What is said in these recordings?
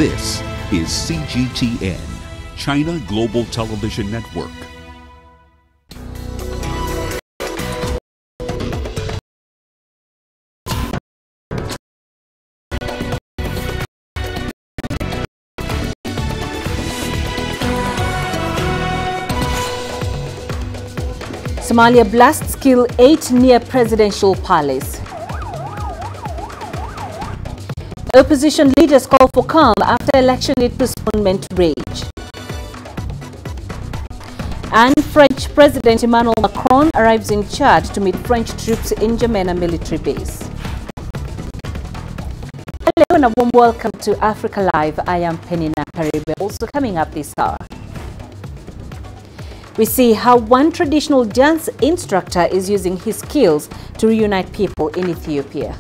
This is CGTN, China Global Television Network. Somalia blasts kill 8 near presidential palace. Opposition leaders call for calm after election lead postponement rage. And French President Emmanuel Macron arrives in Chad to meet French troops in N'Djamena military base. Hello and a warm welcome to Africa Live. I am PeninahKaribe. Also coming up this hour, we see how one traditional dance instructor is using his skills to reunite people in Ethiopia.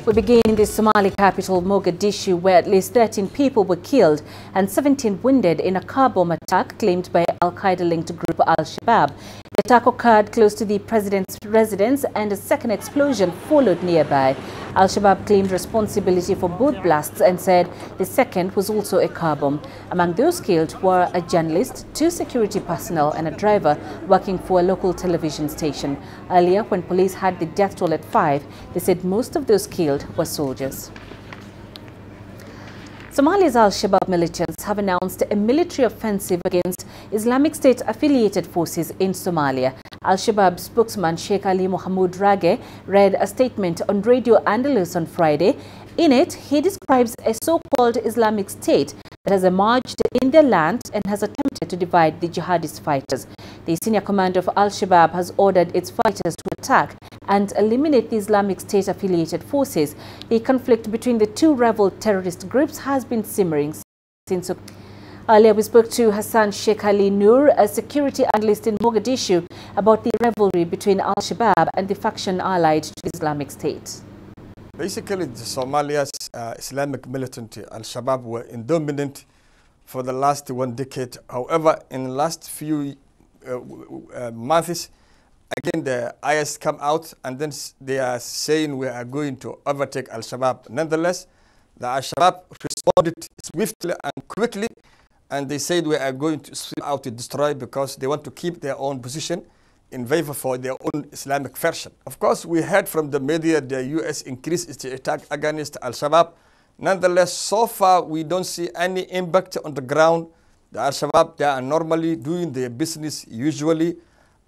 We begin in the Somali capital, Mogadishu, where at least 13 people were killed and 17 wounded in a car bomb attack claimed by Al-Qaeda-linked group Al-Shabaab. The attack occurred close to the president's residence and a second explosion followed nearby. Al-Shabaab claimed responsibility for both blasts and said the second was also a car bomb. Among those killed were a journalist, 2 security personnel and a driver working for a local television station. Earlier, when police had the death toll at 5, they said most of those killed were soldiers. Somalia's Al-Shabaab militants have announced a military offensive against Islamic State-affiliated forces in Somalia. Al-Shabaab spokesman Sheikh Ali Mohamud Rage read a statement on Radio Andalus on Friday. In it, he describes a so-called Islamic State that has emerged in their land and has attempted to divide the jihadist fighters. The senior commander of Al-Shabaab has ordered its fighters to attack and eliminate the Islamic State-affiliated forces. The conflict between the two rival terrorist groups has been simmering since. Earlier, we spoke to Hassan Sheikh Ali Noor, a security analyst in Mogadishu, about the rivalry between Al-Shabaab and the faction allied to the Islamic State. Basically, the Somalia's Islamic militant Al-Shabaab were dominant for the last 1 decade. However, in the last few months, again, the IS come out and then they are saying we are going to overtake Al-Shabaab. Nonetheless, the Al-Shabaab responded swiftly and quickly, and they said we are going to sweep out to destroy because they want to keep their own position in favor for their own Islamic version. Of course, we heard from the media the U.S. increased its attack against Al-Shabaab. Nonetheless, so far, we don't see any impact on the ground. The Al-Shabaab, they are normally doing their business usually.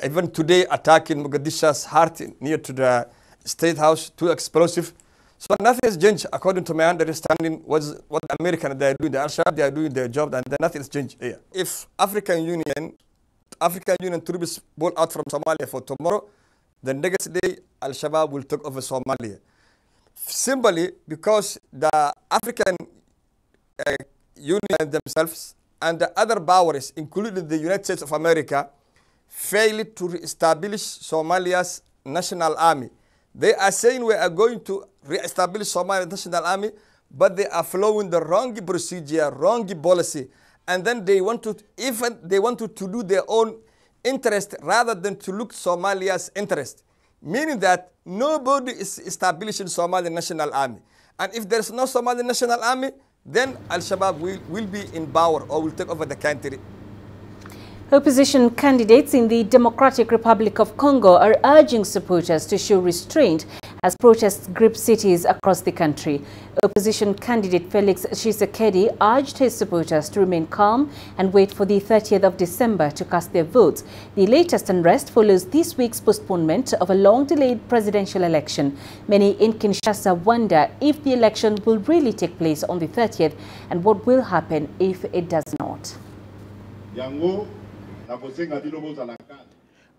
Even today, attacking Mogadishu's heart near to the State House, too explosive. So nothing has changed, according to my understanding, was what the Americans they are doing. The Al-Shabaab, they are doing their job, and nothing has changed here. If African Union troops pull out from Somalia for tomorrow, the next day, Al-Shabaab will take over Somalia. Simply because the African Union themselves and the other powers, including the United States of America, failed to establish Somalia's national army. They are saying we are going to re-establish Somalia's national army, but they are following the wrong procedure, wrong policy, and then they want to do their own interest rather than to look Somalia's interest, meaning that nobody is establishing Somali national army. And if there is no Somali national army, then Al-Shabaab will be in power or will take over the country. Opposition candidates in the Democratic Republic of Congo are urging supporters to show restraint as protests grip cities across the country. Opposition candidate Felix Tshisekedi urged his supporters to remain calm and wait for the 30th of December to cast their votes. The latest unrest follows this week's postponement of a long-delayed presidential election. Many in Kinshasa wonder if the election will really take place on the 30th and what will happen if it does not.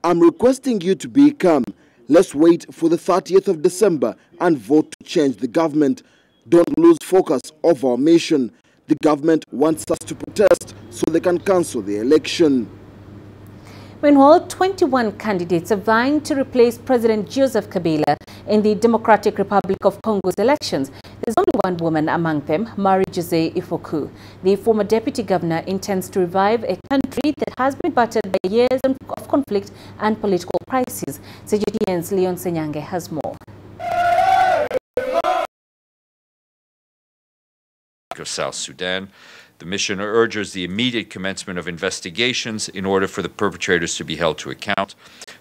I'm requesting you to be calm. Let's wait for the 30th of December and vote to change the government. Don't lose focus of our mission. The government wants us to protest so they can cancel the election. Meanwhile, 21 candidates are vying to replace President Joseph Kabila in the Democratic Republic of Congo's elections. There's only one woman among them, Marie-José Ifoku. The former deputy governor intends to revive a country that has been battered by years of conflict and political crises. CGTN's Leon Senyange has more. of South Sudan. The mission urges the immediate commencement of investigations in order for the perpetrators to be held to account.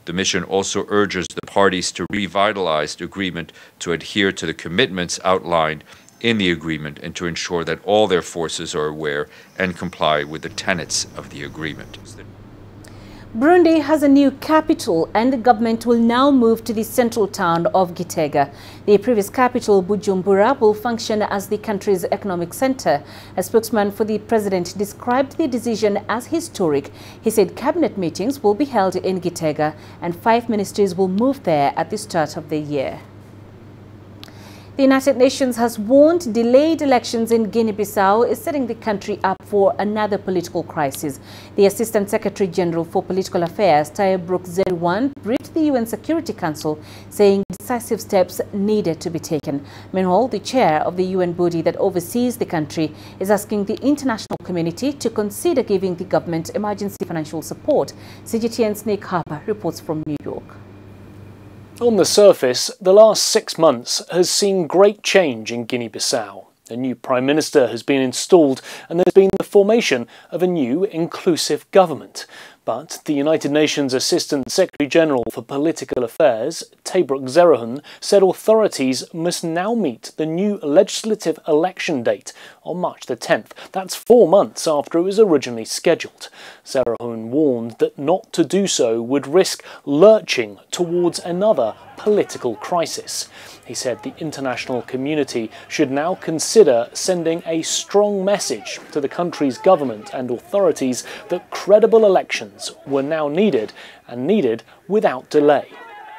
The mission also urges the parties to revitalize the agreement, to adhere to the commitments outlined in the agreement, and to ensure that all their forces are aware and comply with the tenets of the agreement. Burundi has a new capital, and the government will now move to the central town of Gitega. The previous capital, Bujumbura, will function as the country's economic center. A spokesman for the president described the decision as historic. He said cabinet meetings will be held in Gitega and 5 ministries will move there at the start of the year. The United Nations has warned delayed elections in Guinea-Bissau is setting the country up for another political crisis. The Assistant Secretary General for Political Affairs, Tayebruk Zerwan, briefed the UN Security Council, saying decisive steps needed to be taken. Meanwhile, the chair of the UN body that oversees the country is asking the international community to consider giving the government emergency financial support. CGTN's Nick Harper reports from New York. On the surface, the last 6 months has seen great change in Guinea-Bissau. A new Prime Minister has been installed and there's been the formation of a new inclusive government. But the United Nations Assistant Secretary General for Political Affairs, Tayebruk Zerwan, said authorities must now meet the new legislative election date on March the 10th. That's 4 months after it was originally scheduled. Zerwan warned that not to do so would risk lurching towards another political crisis. He said the international community should now consider sending a strong message to the country's government and authorities that credible elections were now needed, and needed without delay.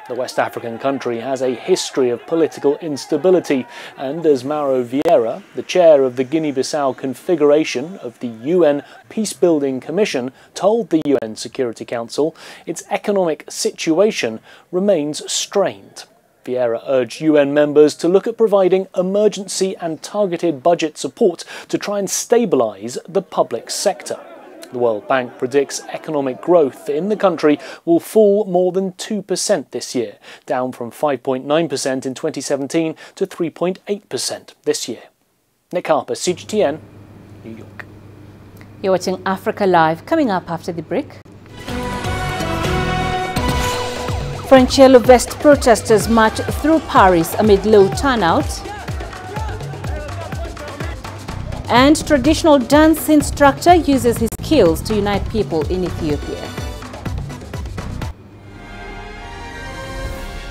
The West African country has a history of political instability, and as Mauro Vieira, the chair of the Guinea-Bissau configuration of the UN Peacebuilding Commission, told the UN Security Council, its economic situation remains strained. Vieira urged UN members to look at providing emergency and targeted budget support to try and stabilise the public sector. The World Bank predicts economic growth in the country will fall more than 2% this year, down from 5.9% in 2017 to 3.8% this year. Nick Harper, CGTN, New York. You're watching Africa Live. Coming up after the break. French Yellow Vest protesters march through Paris amid low turnout. And traditional dance instructor uses his skills to unite people in Ethiopia.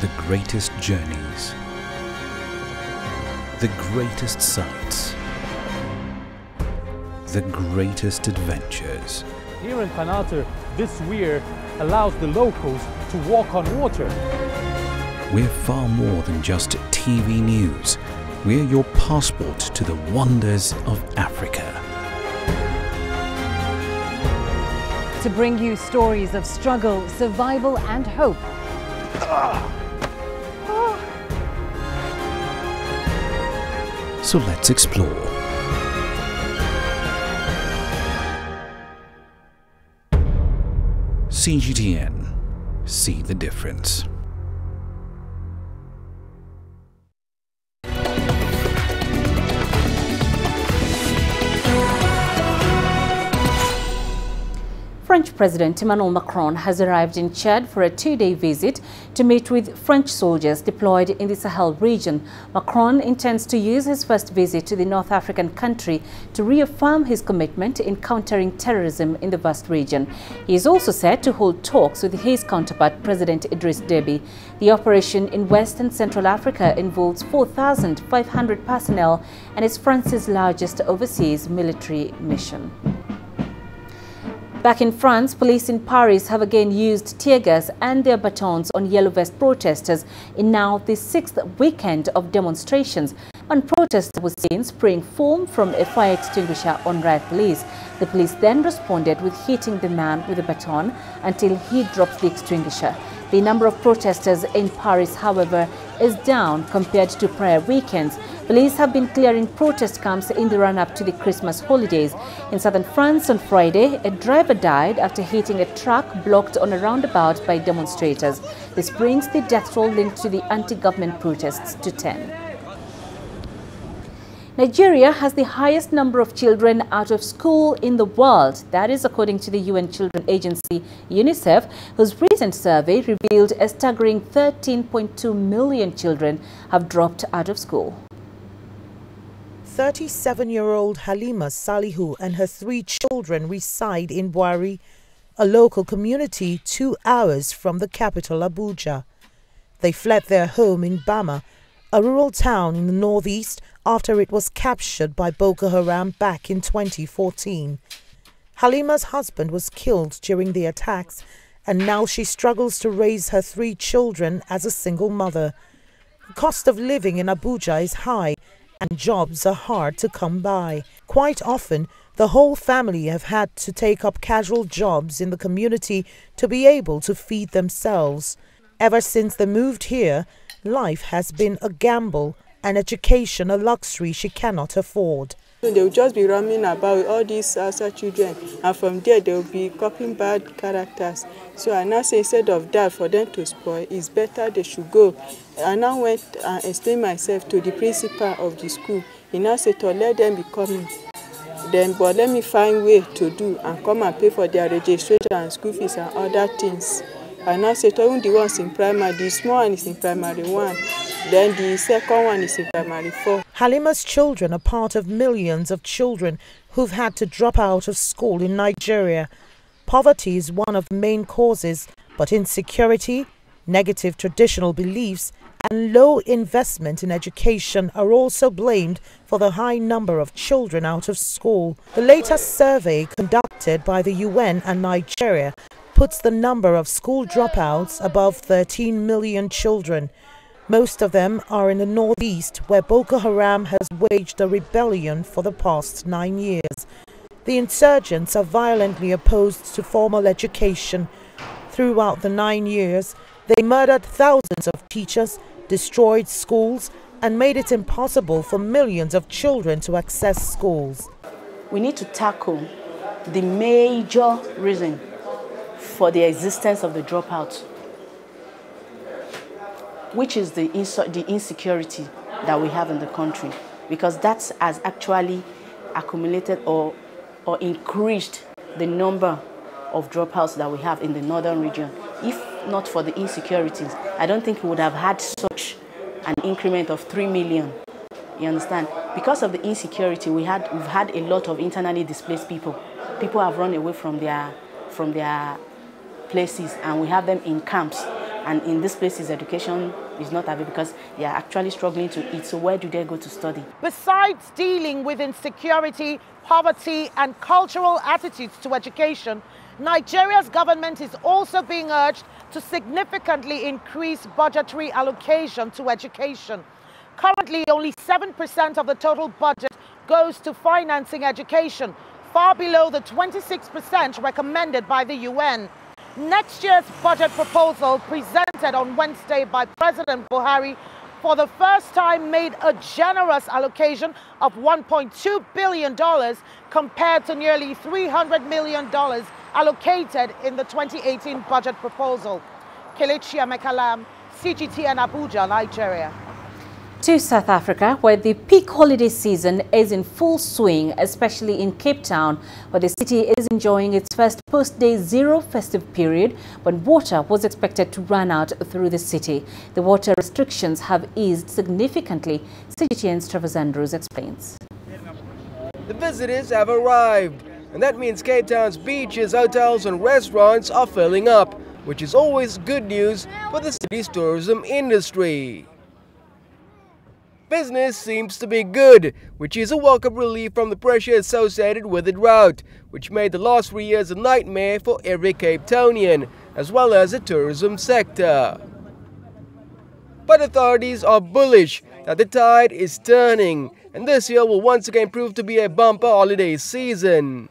The greatest journeys, the greatest sights, the greatest adventures. Here in Panata, this weir allows the locals to walk on water. We're far more than just TV news. We're your passport to the wonders of Africa. To bring you stories of struggle, survival and hope. So let's explore. CGTN. See the difference. French President Emmanuel Macron has arrived in Chad for a 2-day visit to meet with French soldiers deployed in the Sahel region. Macron intends to use his first visit to the North African country to reaffirm his commitment in countering terrorism in the vast region. He is also set to hold talks with his counterpart, President Idriss Déby. The operation in West and Central Africa involves 4,500 personnel and is France's largest overseas military mission. Back in France, police in Paris have again used tear gas and their batons on yellow vest protesters in now the 6th weekend of demonstrations. One protester was seen spraying foam from a fire extinguisher on riot police. The police then responded with hitting the man with a baton until he dropped the extinguisher. The number of protesters in Paris, however, is down compared to prior weekends. Police have been clearing protest camps in the run-up to the Christmas holidays. In southern France on Friday, a driver died after hitting a truck blocked on a roundabout by demonstrators. This brings the death toll linked to the anti-government protests to 10. Nigeria has the highest number of children out of school in the world. That is according to the UN Children Agency, UNICEF, whose recent survey revealed a staggering 13.2 million children have dropped out of school. 37-year-old Halima Salihu and her 3 children reside in Buari, a local community 2 hours from the capital Abuja. They fled their home in Bama, a rural town in the northeast, after it was captured by Boko Haram back in 2014. Halima's husband was killed during the attacks, and now she struggles to raise her 3 children as a single mother. The cost of living in Abuja is high, and jobs are hard to come by. Quite often, the whole family have had to take up casual jobs in the community to be able to feed themselves. Ever since they moved here, life has been a gamble and education a luxury she cannot afford. They will just be roaming about with all these children, and from there they will be copying bad characters. So I now say instead of that, for them to spoil, it's better they should go. I now went and explained myself to the principal of the school. He now said to let them be coming. Then, but let me find way to do and come and pay for their registration and school fees and other things. I now said to even the ones in primary, the small one is in primary 1. Then the second one is in primary 4. Halima's children are part of millions of children who've had to drop out of school in Nigeria. Poverty is one of the main causes, but insecurity, negative traditional beliefs, and low investment in education are also blamed for the high number of children out of school. The latest survey conducted by the UN and Nigeria puts the number of school dropouts above 13 million children. Most of them are in the northeast, where Boko Haram has waged a rebellion for the past 9 years. The insurgents are violently opposed to formal education. Throughout the 9 years, they murdered thousands of teachers, destroyed schools, and made it impossible for millions of children to access schools. We need to tackle the major reason for the existence of the dropout, which is the insecurity that we have in the country, because that has actually accumulated or increased the number of dropouts that we have in the northern region. If not for the insecurities, I don't think we would have had such an increment of 3 million. You understand? Because of the insecurity, we've had a lot of internally displaced people. People have run away from their places, and we have them in camps. And in these places, education is not available because they are actually struggling to eat. So where do they go to study? Besides dealing with insecurity, poverty, and cultural attitudes to education, Nigeria's government is also being urged to significantly increase budgetary allocation to education. Currently, only 7% of the total budget goes to financing education, far below the 26% recommended by the UN. Next year's budget proposal, presented on Wednesday by President Buhari, for the first time made a generous allocation of $1.2 billion compared to nearly $300 million allocated in the 2018 budget proposal. Kelechi Amekalam, CGTN Abuja, Nigeria. To South Africa, where the peak holiday season is in full swing, especially in Cape Town, where the city is enjoying its first post-day zero festive period, when water was expected to run out through the city. The water restrictions have eased significantly. CGTN's Travis Andrews explains. The visitors have arrived, and that means Cape Town's beaches, hotels and restaurants are filling up, which is always good news for the city's tourism industry. Business seems to be good, which is a welcome relief from the pressure associated with the drought, which made the last 3 years a nightmare for every Cape Townian, as well as the tourism sector. But authorities are bullish that the tide is turning, and this year will once again prove to be a bumper holiday season.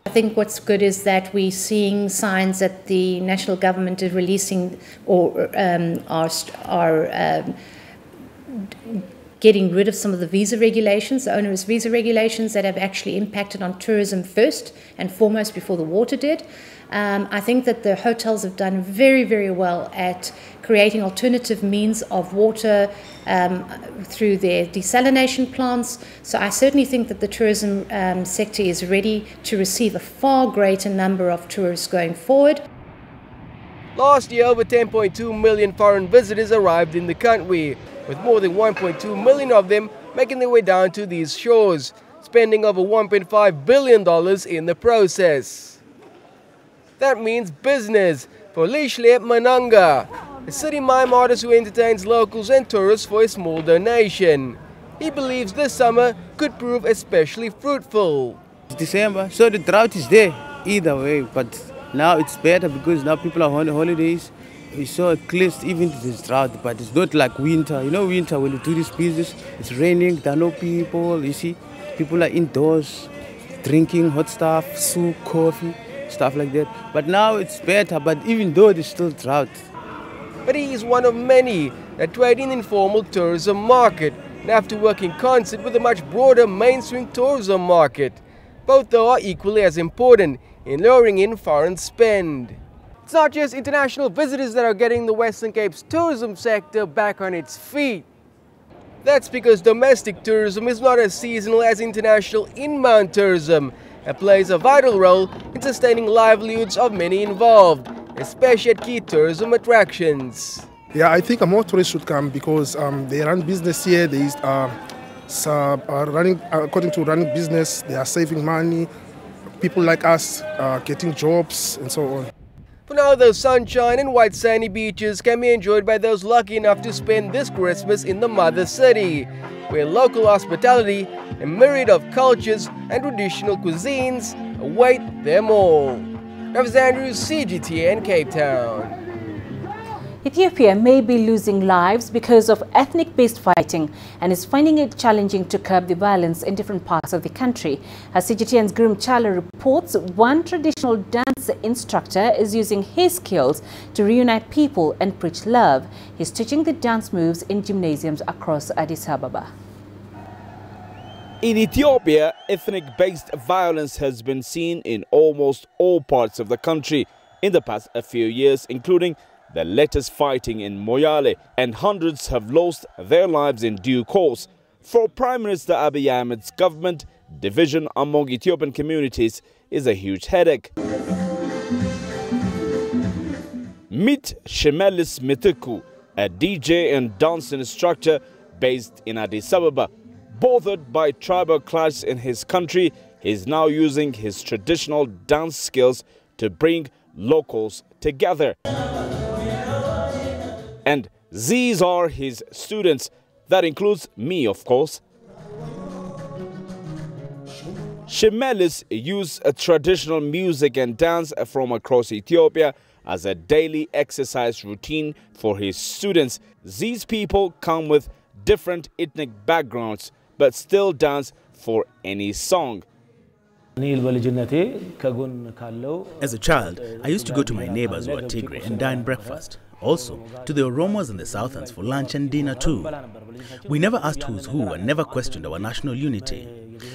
I think what's good is that we're seeing signs that the national government is releasing or are getting rid of some of the visa regulations, the onerous visa regulations that have actually impacted on tourism first and foremost before the water did. I think that the hotels have done very, very well at creating alternative means of water through their desalination plants. So I certainly think that the tourism sector is ready to receive a far greater number of tourists going forward. Last year, over 10.2 million foreign visitors arrived in the country, with more than 1.2 million of them making their way down to these shores, spending over $1.5 billion in the process. That means business for Lishle Mananga, a city mime artist who entertains locals and tourists for a small donation. He believes this summer could prove especially fruitful. It's December, so the drought is there either way, but now it's better because now people are on holidays. We saw at least even this drought, but it's not like winter. You know, winter when you do this business, it's raining, there are no people, you see. People are indoors, drinking hot stuff, soup, coffee, stuff like that. But now it's better, but even though there's still drought. But he is one of many that trade in informal tourism market and have to work in concert with a much broader mainstream tourism market. Both though are equally as important in luring in foreign spend. It's not just international visitors that are getting the Western Cape's tourism sector back on its feet. That's because domestic tourism is not as seasonal as international inbound tourism and plays a vital role in sustaining livelihoods of many involved, especially at key tourism attractions. Yeah, I think more tourists should come because they run business here. They are running according to running business. They are saving money. People like us are getting jobs and so on. For now, though, sunshine and white sandy beaches can be enjoyed by those lucky enough to spend this Christmas in the mother city, where local hospitality, a myriad of cultures and traditional cuisines await them all. Travis Andrews, CGTN, Cape Town. Ethiopia may be losing lives because of ethnic-based fighting and is finding it challenging to curb the violence in different parts of the country. As CGTN's Grim Chala reports, one traditional dance instructor is using his skills to reunite people and preach love. He's teaching the dance moves in gymnasiums across Addis Ababa. In Ethiopia, ethnic-based violence has been seen in almost all parts of the country in the past few years, including the latest fighting in Moyale, and hundreds have lost their lives in due course. For Prime Minister Abiy Ahmed's government, division among Ethiopian communities is a huge headache. Meet Shemelis Mitiku, a DJ and dance instructor based in Addis Ababa. Bothered by tribal clash in his country, he is now using his traditional dance skills to bring locals together. And these are his students. That includes me, of course. Shemelis use traditional music and dance from across Ethiopia as a daily exercise routine for his students. These people come with different ethnic backgrounds, but still dance for any song. As a child, I used to go to my neighbors who are Tigray and dine breakfast. Also, to the Oromos and the Southlands for lunch and dinner too. We never asked who's who and never questioned our national unity.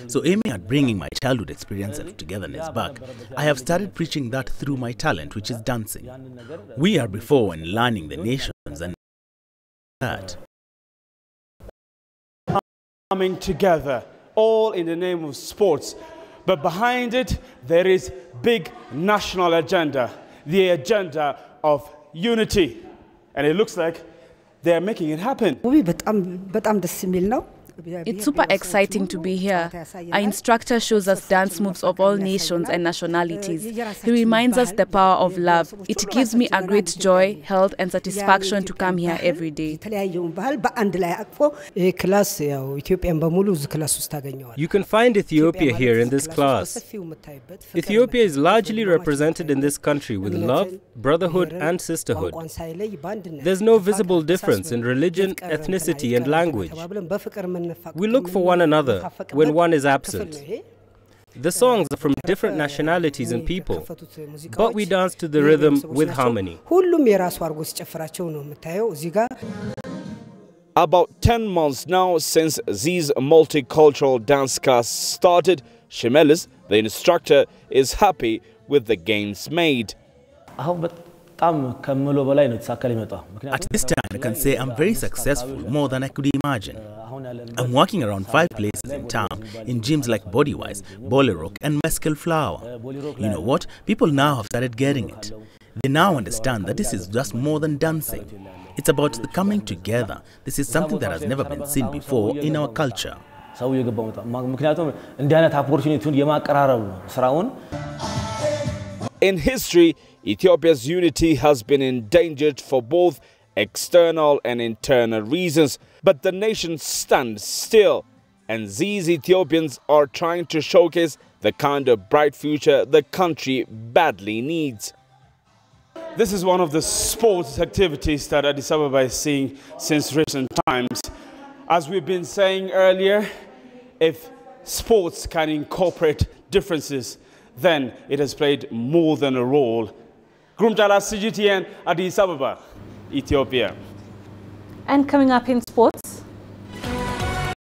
So aiming at bringing my childhood experience and togetherness back, I have started preaching that through my talent, which is dancing. We are before and learning the nations and that. Coming together, all in the name of sports. But behind it, there is big national agenda, the agenda of unity. And it looks like they are making it happen. It's super exciting to be here. Our instructor shows us dance moves of all nations and nationalities. He reminds us the power of love. It gives me a great joy, health and satisfaction to come here every day. You can find Ethiopia here in this class. Ethiopia is largely represented in this country with love, brotherhood and sisterhood. There's no visible difference in religion, ethnicity and language. We look for one another when one is absent. The songs are from different nationalities and people, but we dance to the rhythm with harmony. About 10 months now since these multicultural dance classes started, Shemelis, the instructor, is happy with the gains made. At this time, I can say I'm very successful, more than I could imagine. I'm working around 5 places in town, in gyms like Bodywise, Bolerok and Mescal Flower. You know what? People now have started getting it. They now understand that this is just more than dancing. It's about the coming together. This is something that has never been seen before in our culture. In history, Ethiopia's unity has been endangered for both external and internal reasons. But the nation stands still, and these Ethiopians are trying to showcase the kind of bright future the country badly needs. This is one of the sports activities that Addis Ababa is seeing since recent times. As we've been saying earlier, if sports can incorporate differences, then it has played more than a role. CGTN, Addis Ababa, Ethiopia. And coming up in sports,